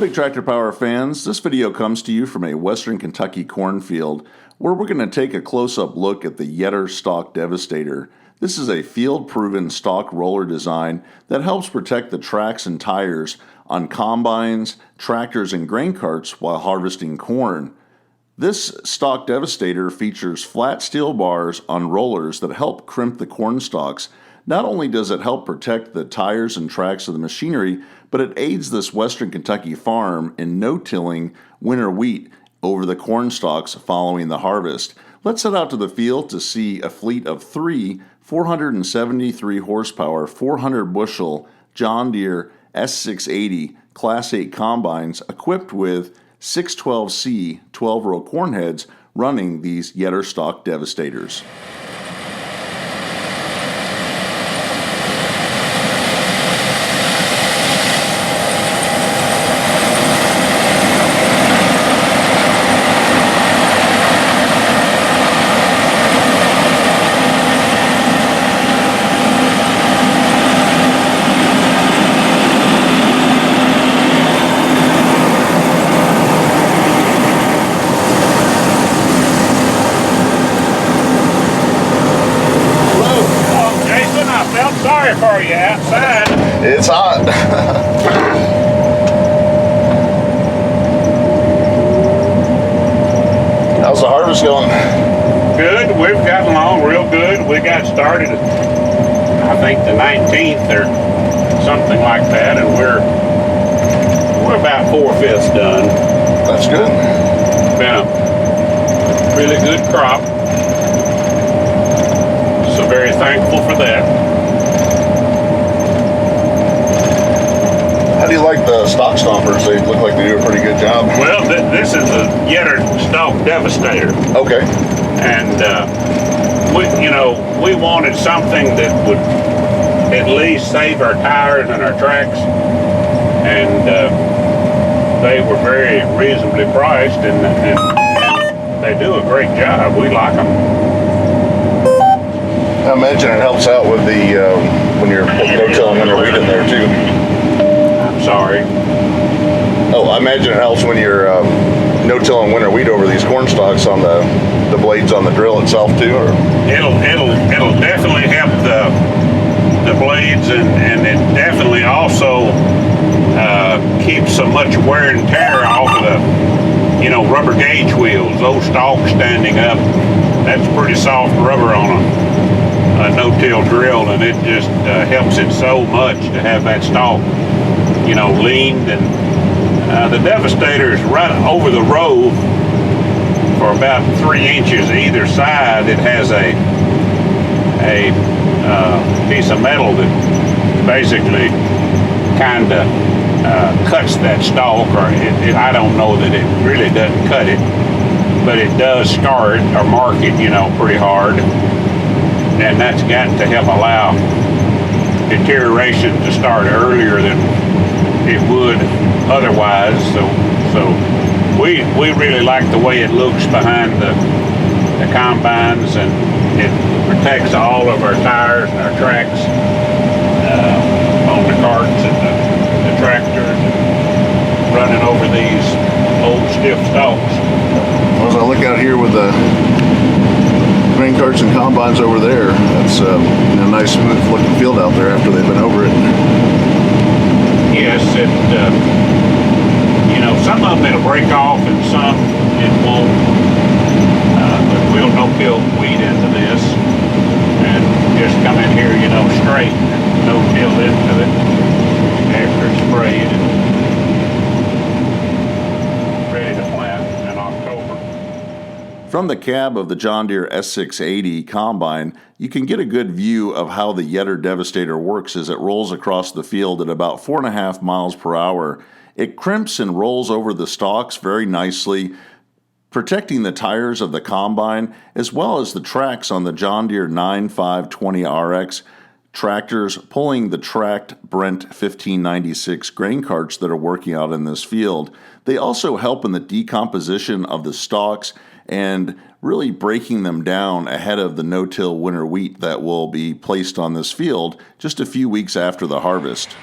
Big Tractor Power fans, this video comes to you from a Western Kentucky cornfield where we're going to take a close-up look at the YETTER Stalk Devastator. This is a field-proven stalk roller design that helps protect the tracks and tires on combines, tractors, and grain carts while harvesting corn. This Stalk Devastator features flat steel bars on rollers that help crimp the corn stalks. Not only does it help protect the tires and tracks of the machinery, but it aids this Western Kentucky farm in no-tilling winter wheat over the corn stalks following the harvest. Let's head out to the field to see a fleet of three 473 horsepower, 400 bushel John Deere S680 Class 8 combines equipped with 612C 12-row corn heads running these YETTER Stalk Devastators. Sorry for you outside. It's hot. How's the harvest going? Good. We've gotten along real good. We got started, I think, the 19th or something like that, and we're about 4/5 done. That's good. Been a really good crop, so very thankful for that. How do you like the stock stompers? They look like they do a pretty good job. Well, this is a YETTER Stalk Devastator. Okay. And we wanted something that would at least save our tires and our tracks, and they were very reasonably priced, and they do a great job. We like them. I imagine it helps out with the when you're no-tilling winter wheat in there too. Sorry. Oh, I imagine it helps when you're no-tilling winter wheat over these corn stalks on the blades on the drill itself too, or it'll definitely help the blades, and it definitely also keeps so much wear and tear off of the rubber gauge wheels. Those stalks standing up, that's pretty soft rubber on a no-till drill, and it just helps it so much to have that stalk leaned. And the Devastators run over the row for about 3 inches either side. It has a piece of metal that basically kind of cuts that stalk, or I don't know that it really doesn't cut it, but it does scar it or mark it pretty hard, and that's got to help allow deterioration to start earlier than it would otherwise. So we really like the way it looks behind the combines, and it protects all of our tires and our tracks on the carts and the tractors, and running over these old stiff stalks. As I look out here with the grain carts and combines over there, that's a nice smooth looking field out there after they've been over it. Yes, some of them it'll break off and some it won't, but we'll no-kill weed into this and just come in here, straight, and no-kill into it after it's sprayed and ready to plant in October. From the cab of the John Deere S680 combine, you can get a good view of how the YETTER Devastator works as it rolls across the field at about 4.5 miles per hour. It crimps and rolls over the stalks very nicely, protecting the tires of the combine as well as the tracks on the John Deere 9520RX tractors pulling the tracked Brent 1596 grain carts that are working out in this field. They also help in the decomposition of the stalks and really breaking them down ahead of the no-till winter wheat that will be placed on this field just a few weeks after the harvest.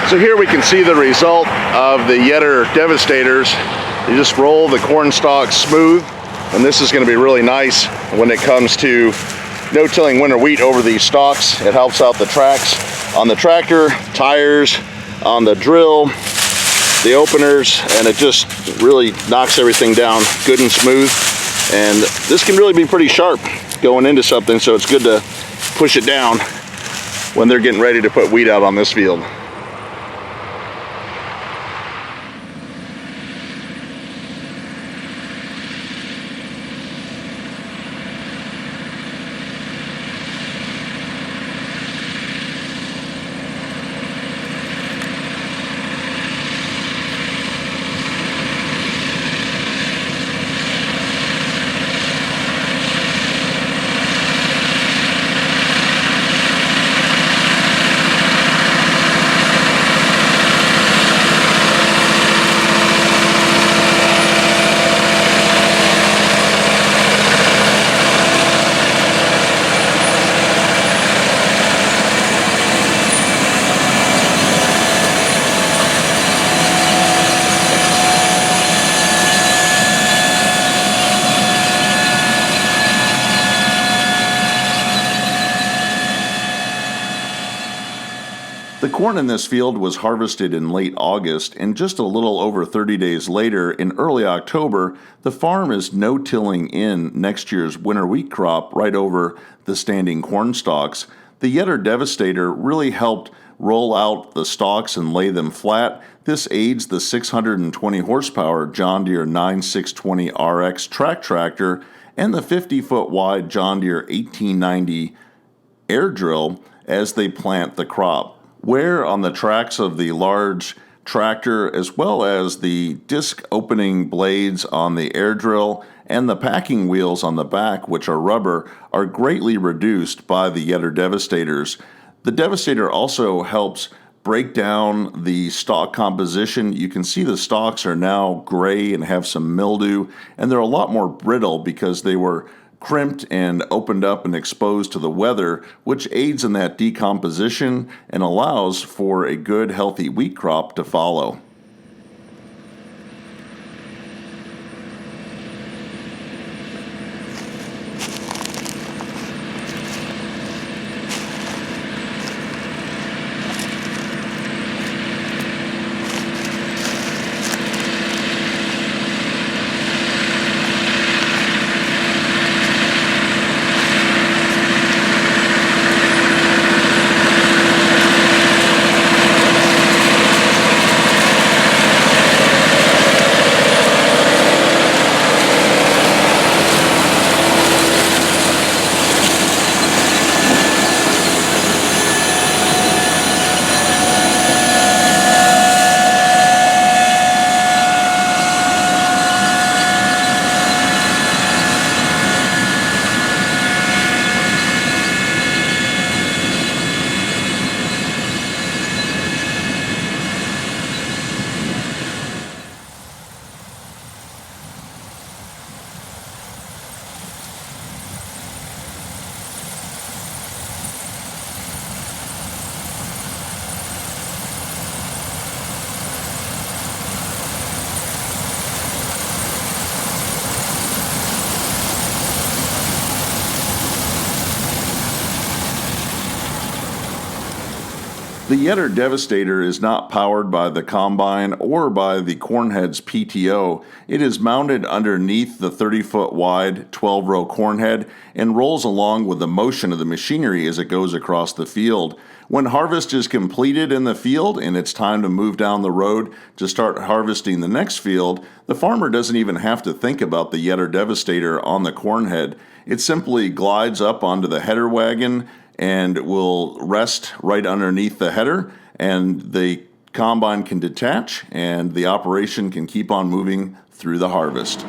So here we can see the result of the YETTER Devastators. You just roll the corn stalk smooth, and this is going to be really nice when it comes to no-tilling winter wheat over these stalks. It helps out the tracks on the tractor, tires, on the drill, the openers, and it just really knocks everything down good and smooth. And this can really be pretty sharp going into something, so it's good to push it down when they're getting ready to put wheat out on this field. The corn in this field was harvested in late August, and just a little over 30 days later, in early October, the farm is no-tilling in next year's winter wheat crop right over the standing corn stalks. The YETTER Devastator really helped roll out the stalks and lay them flat. This aids the 620 horsepower John Deere 9620 RX track tractor and the 50-foot wide John Deere 1890 air drill as they plant the crop. Wear on the tracks of the large tractor, as well as the disc opening blades on the air drill and the packing wheels on the back, which are rubber, are greatly reduced by the YETTER Devastators. The Devastator also helps break down the stalk composition. You can see the stalks are now gray and have some mildew, and they're a lot more brittle because they were crimped and opened up and exposed to the weather, which aids in that decomposition and allows for a good, healthy wheat crop to follow. The YETTER Devastator is not powered by the combine or by the Cornhead's PTO. It is mounted underneath the 30-foot wide 12-row cornhead and rolls along with the motion of the machinery as it goes across the field. When harvest is completed in the field and it's time to move down the road to start harvesting the next field, the farmer doesn't even have to think about the YETTER Devastator on the cornhead. It simply glides up onto the header wagon and will rest right underneath the header, and the combine can detach and the operation can keep on moving through the harvest.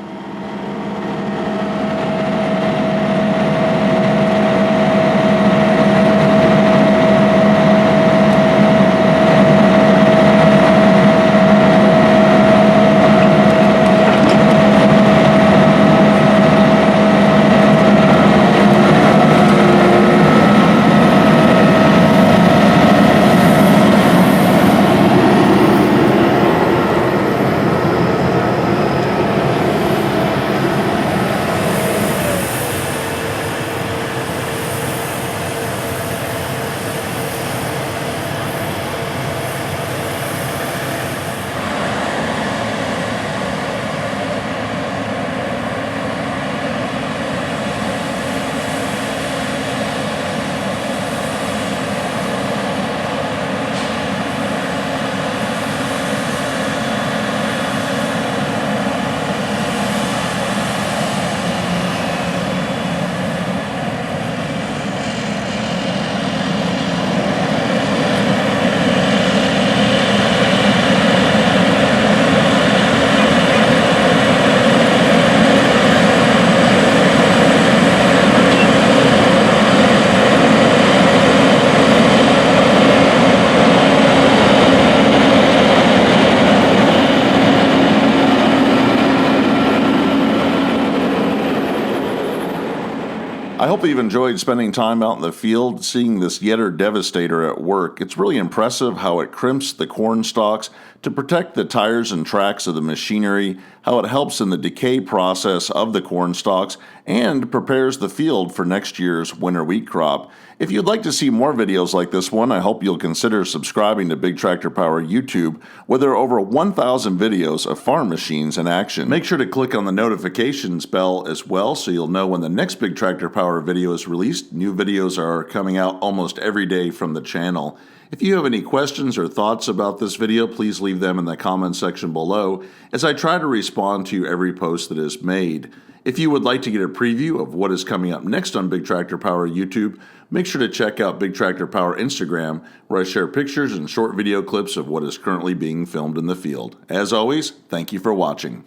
hope you've enjoyed spending time out in the field seeing this YETTER Devastator at work. It's really impressive how it crimps the corn stalks to protect the tires and tracks of the machinery, how it helps in the decay process of the corn stalks, and prepares the field for next year's winter wheat crop. If you'd like to see more videos like this one, I hope you'll consider subscribing to Big Tractor Power YouTube, where there are over 1,000 videos of farm machines in action. Make sure to click on the notifications bell as well so you'll know when the next Big Tractor Power video is released. New videos are coming out almost every day from the channel. If you have any questions or thoughts about this video, please leave them in the comment section below as I try to respond to every post that is made. If you would like to get a preview of what is coming up next on Big Tractor Power YouTube, make sure to check out Big Tractor Power Instagram, where I share pictures and short video clips of what is currently being filmed in the field. As always, thank you for watching.